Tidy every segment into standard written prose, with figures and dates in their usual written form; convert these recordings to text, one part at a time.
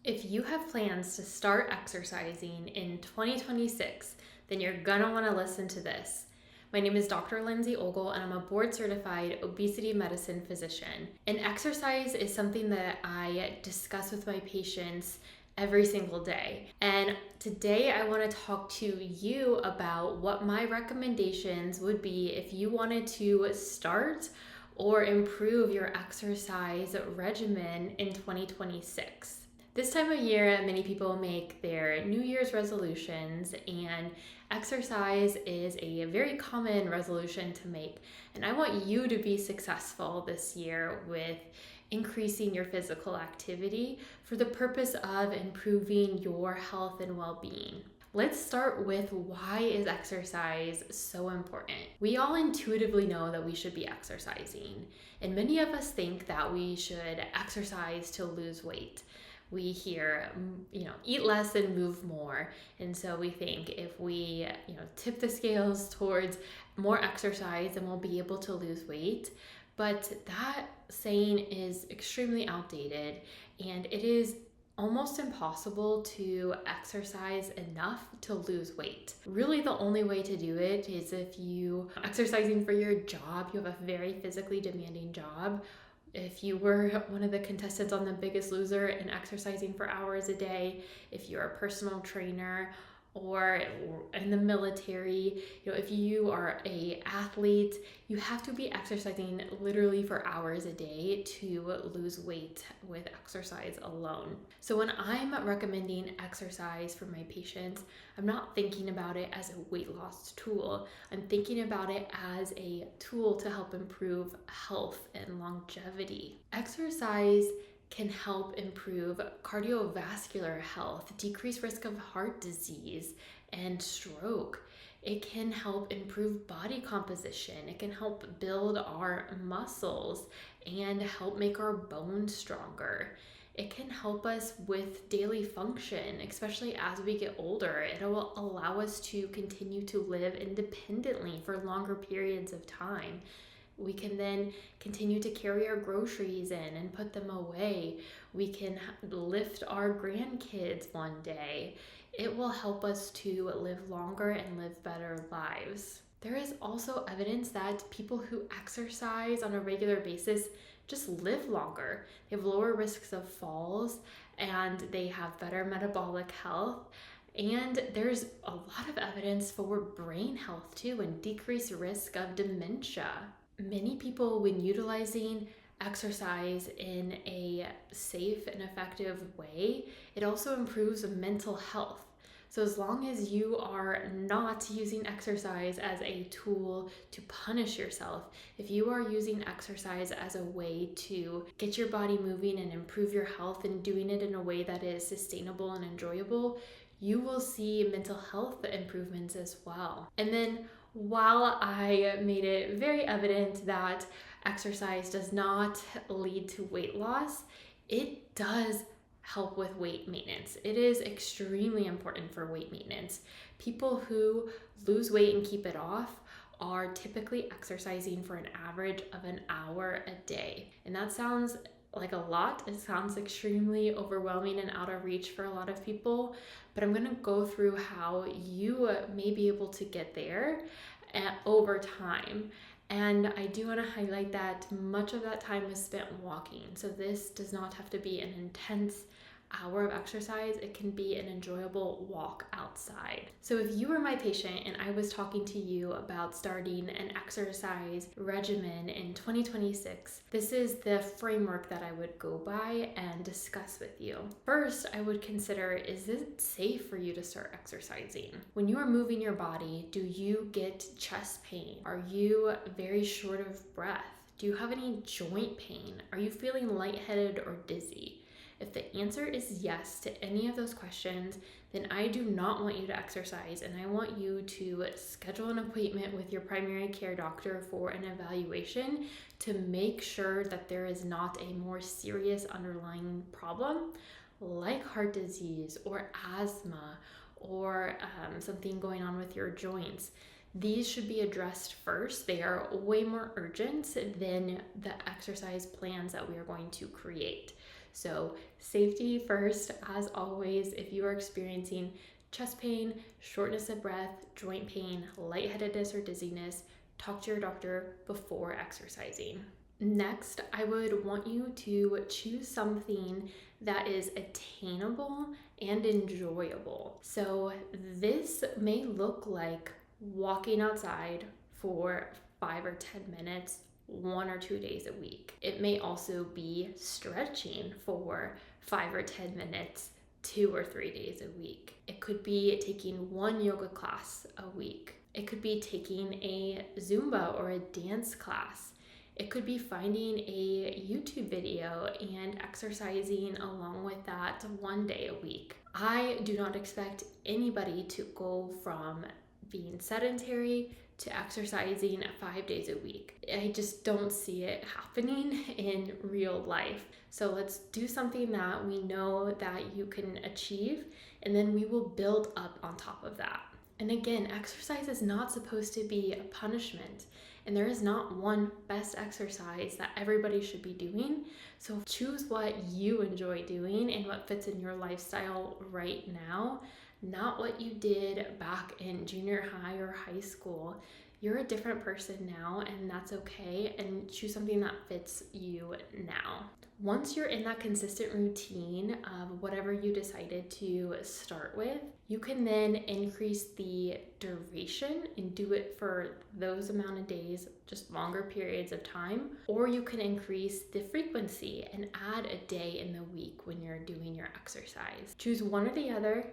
If you have plans to start exercising in 2026, then you're gonna wanna listen to this. My name is Dr. Lindsay Ogle, and I'm a board certified obesity medicine physician. And exercise is something that I discuss with my patients every single day. And today I want to talk to you about what my recommendations would be if you wanted to start or improve your exercise regimen in 2026. This time of year, many people make their New Year's resolutions, and exercise is a very common resolution to make. And I want you to be successful this year with increasing your physical activity for the purpose of improving your health and well-being. Let's start with why is exercise so important? We all intuitively know that we should be exercising, and many of us think that we should exercise to lose weight. We hear, eat less and move more. And so we think if we, tip the scales towards more exercise, then we'll be able to lose weight. But that saying is extremely outdated, and it is almost impossible to exercise enough to lose weight. Really, the only way to do it is if you are exercising for your job, you have a very physically demanding job. If you were one of the contestants on The Biggest Loser and exercising for hours a day, if you're a personal trainer or in the military, if you are an athlete, you have to be exercising literally for hours a day to lose weight with exercise alone. So when I'm recommending exercise for my patients, I'm not thinking about it as a weight loss tool. I'm thinking about it as a tool to help improve health and longevity. Exercise can help improve cardiovascular health, decrease risk of heart disease and stroke. It can help improve body composition. It can help build our muscles and help make our bones stronger. It can help us with daily function, especially as we get older. It will allow us to continue to live independently for longer periods of time. We can then continue to carry our groceries in and put them away. We can lift our grandkids one day. It will help us to live longer and live better lives. There is also evidence that people who exercise on a regular basis just live longer. They have lower risks of falls and they have better metabolic health. And there's a lot of evidence for brain health too and decreased risk of dementia. Many people, when utilizing exercise in a safe and effective way, it also improves mental health. So as long as you are not using exercise as a tool to punish yourself, if you are using exercise as a way to get your body moving and improve your health and doing it in a way that is sustainable and enjoyable, you will see mental health improvements as well. And then while I made it very evident that exercise does not lead to weight loss, it does help with weight maintenance. It is extremely important for weight maintenance. People who lose weight and keep it off are typically exercising for an average of an hour a day. And that sounds like a lot. It sounds extremely overwhelming and out of reach for a lot of people, but I'm going to go through how you may be able to get there over time. And I do want to highlight that much of that time is spent walking. So this does not have to be an intense hour of exercise. It can be an enjoyable walk outside. So if you were my patient and I was talking to you about starting an exercise regimen in 2026, this is the framework that I would go by and discuss with you. First, I would consider, is it safe for you to start exercising? When you are moving your body, do you get chest pain? Are you very short of breath? Do you have any joint pain? Are you feeling lightheaded or dizzy? If the answer is yes to any of those questions, then I do not want you to exercise, and I want you to schedule an appointment with your primary care doctor for an evaluation to make sure that there is not a more serious underlying problem like heart disease or asthma or something going on with your joints. These should be addressed first. They are way more urgent than the exercise plans that we are going to create. So safety first, as always. If you are experiencing chest pain, shortness of breath, joint pain, lightheadedness, or dizziness, talk to your doctor before exercising. Next, I would want you to choose something that is attainable and enjoyable. So this may look like walking outside for 5 or 10 minutes 1 or 2 days a week. It may also be stretching for 5 or 10 minutes 2 or 3 days a week. It could be taking one yoga class a week. It could be taking a Zumba or a dance class. It could be finding a YouTube video and exercising along with that 1 day a week. I do not expect anybody to go from being sedentary to exercising 5 days a week. I just don't see it happening in real life. So let's do something that we know that you can achieve, and then we will build up on top of that. And again, exercise is not supposed to be a punishment, and there is not one best exercise that everybody should be doing. So choose what you enjoy doing and what fits in your lifestyle right now, not what you did back in junior high or high school. You're a different person now, and that's okay, and choose something that fits you now. Once you're in that consistent routine of whatever you decided to start with, you can then increase the duration and do it for those amount of days, just longer periods of time, or you can increase the frequency and add a day in the week when you're doing your exercise. Choose one or the other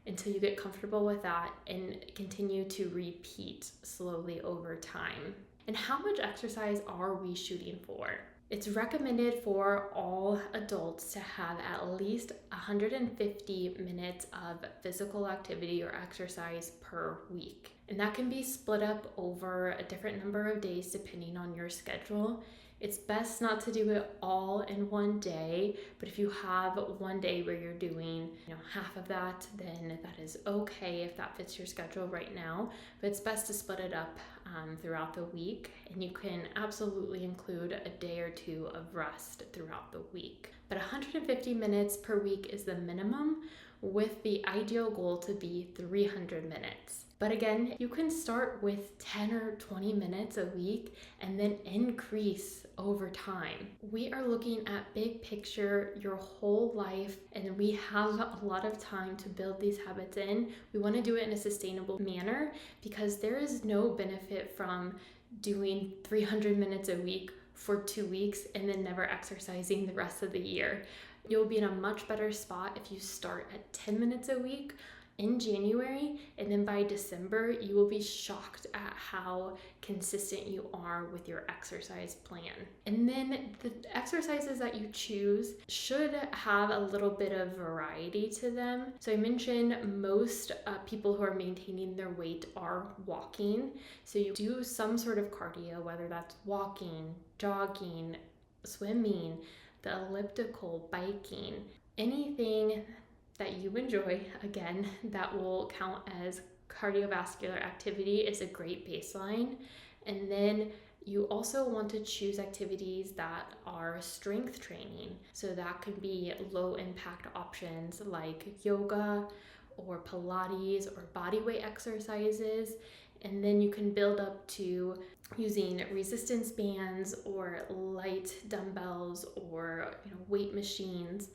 until you get comfortable with that and continue to repeat slowly over time. And how much exercise are we shooting for? It's recommended for all adults to have at least 150 minutes of physical activity or exercise per week. And that can be split up over a different number of days depending on your schedule. It's best not to do it all in one day, but if you have one day where you're doing, half of that, then that is okay if that fits your schedule right now. But it's best to split it up throughout the week, and you can absolutely include a day or two of rest throughout the week. But 150 minutes per week is the minimum, with the ideal goal to be 300 minutes. But again, you can start with 10 or 20 minutes a week and then increase over time. We are looking at big picture, your whole life, and we have a lot of time to build these habits in. We want to do it in a sustainable manner because there is no benefit from doing 300 minutes a week for 2 weeks and then never exercising the rest of the year. You'll be in a much better spot if you start at 10 minutes a week in January, and then by December, you will be shocked at how consistent you are with your exercise plan. And then the exercises that you choose should have a little bit of variety to them. So I mentioned most people who are maintaining their weight are walking. So you do some sort of cardio, whether that's walking, jogging, swimming, the elliptical, biking, anything that you enjoy, again, that will count as cardiovascular activity is a great baseline. And then you also want to choose activities that are strength training. So that can be low impact options like yoga or Pilates or bodyweight exercises. And then you can build up to using resistance bands or light dumbbells or weight machines.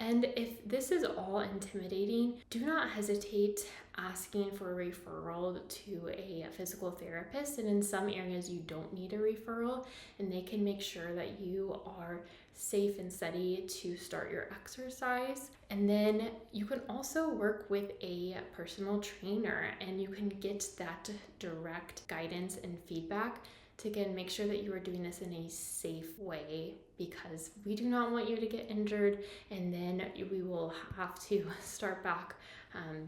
And if this is all intimidating, do not hesitate asking for a referral to a physical therapist. And in some areas, you don't need a referral, and they can make sure that you are safe and steady to start your exercise. And then you can also work with a personal trainer, and you can get that direct guidance and feedback to again make sure that you are doing this in a safe way, because we do not want you to get injured and then we will have to start back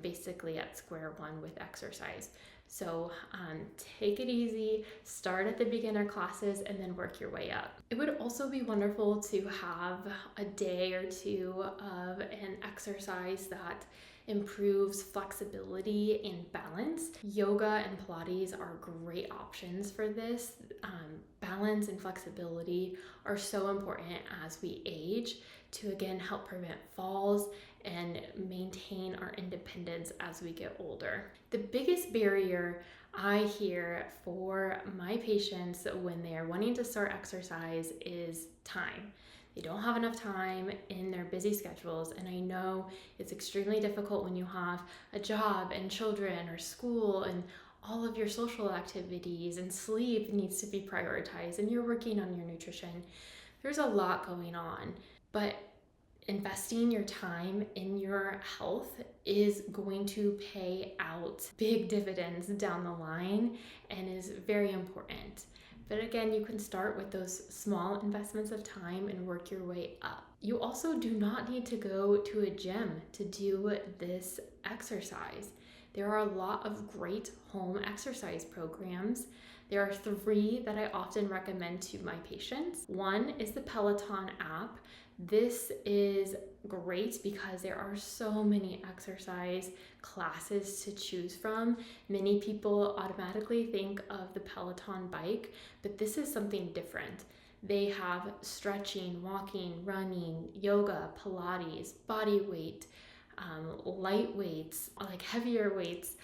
basically at square one with exercise. So take it easy, start at the beginner classes, and then work your way up. It would also be wonderful to have a day or two of an exercise that improves flexibility and balance. Yoga and Pilates are great options for this. Balance and flexibility are so important as we age to again help prevent falls and maintain our independence as we get older. The biggest barrier I hear for my patients when they are wanting to start exercise is time. They don't have enough time in their busy schedules, and I know it's extremely difficult when you have a job and children or school and all of your social activities, and sleep needs to be prioritized, and you're working on your nutrition. There's a lot going on, but investing your time in your health is going to pay out big dividends down the line and is very important. But again, you can start with those small investments of time and work your way up. You also do not need to go to a gym to do this exercise. There are a lot of great home exercise programs. There are 3 that I often recommend to my patients. One is the Peloton app. This is great because there are so many exercise classes to choose from. Many people automatically think of the Peloton bike, but this is something different. They have stretching, walking, running, yoga, Pilates, body weight, light weights, like heavier weights.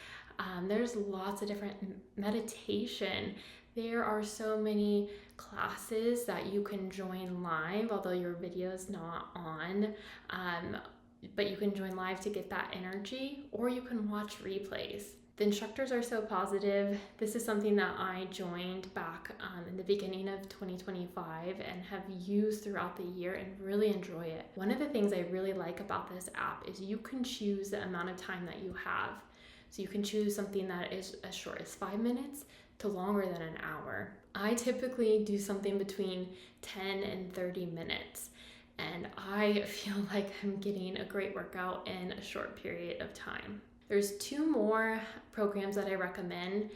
There's lots of different meditation. There are so many classes that you can join live, although your video is not on, but you can join live to get that energy, or you can watch replays. The instructors are so positive. This is something that I joined back in the beginning of 2025 and have used throughout the year and really enjoy it. One of the things I really like about this app is you can choose the amount of time that you have. So you can choose something that is as short as 5 minutes to longer than an hour. I typically do something between 10 and 30 minutes, and I feel like I'm getting a great workout in a short period of time. There's 2 more programs that I recommend.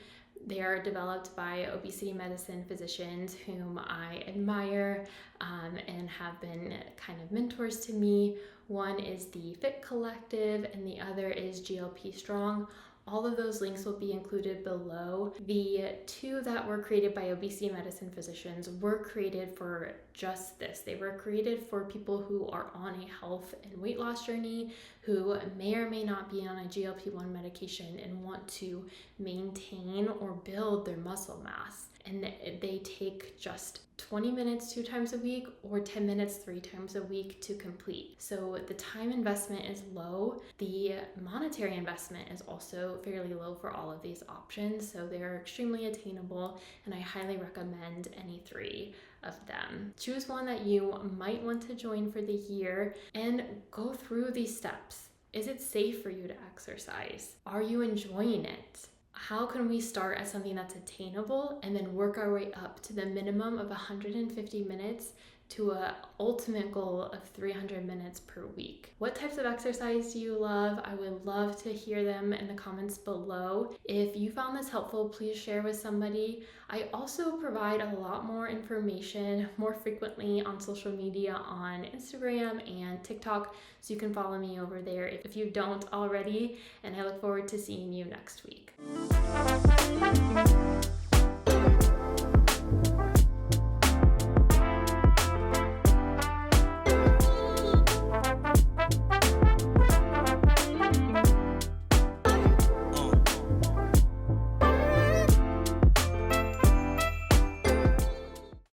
They are developed by obesity medicine physicians whom I admire and have been kind of mentors to me. One is the Fit Collective and the other is GLP Strong. All of those links will be included below. The 2 that were created by obesity medicine physicians were created for just this. They were created for people who are on a health and weight loss journey, who may or may not be on a GLP-1 medication and want to maintain or build their muscle mass. And they take just 20 minutes 2 times a week or 10 minutes 3 times a week to complete. So the time investment is low. The monetary investment is also fairly low for all of these options. So they're extremely attainable, and I highly recommend any 3 of them. Choose one that you might want to join for the year and go through these steps. Is it safe for you to exercise? Are you enjoying it? How can we start at something that's attainable and then work our way up to the minimum of 150 minutes to an ultimate goal of 300 minutes per week? What types of exercise do you love? I would love to hear them in the comments below. If you found this helpful, please share with somebody. I also provide a lot more information more frequently on social media on Instagram and TikTok, so you can follow me over there if you don't already, and I look forward to seeing you next week.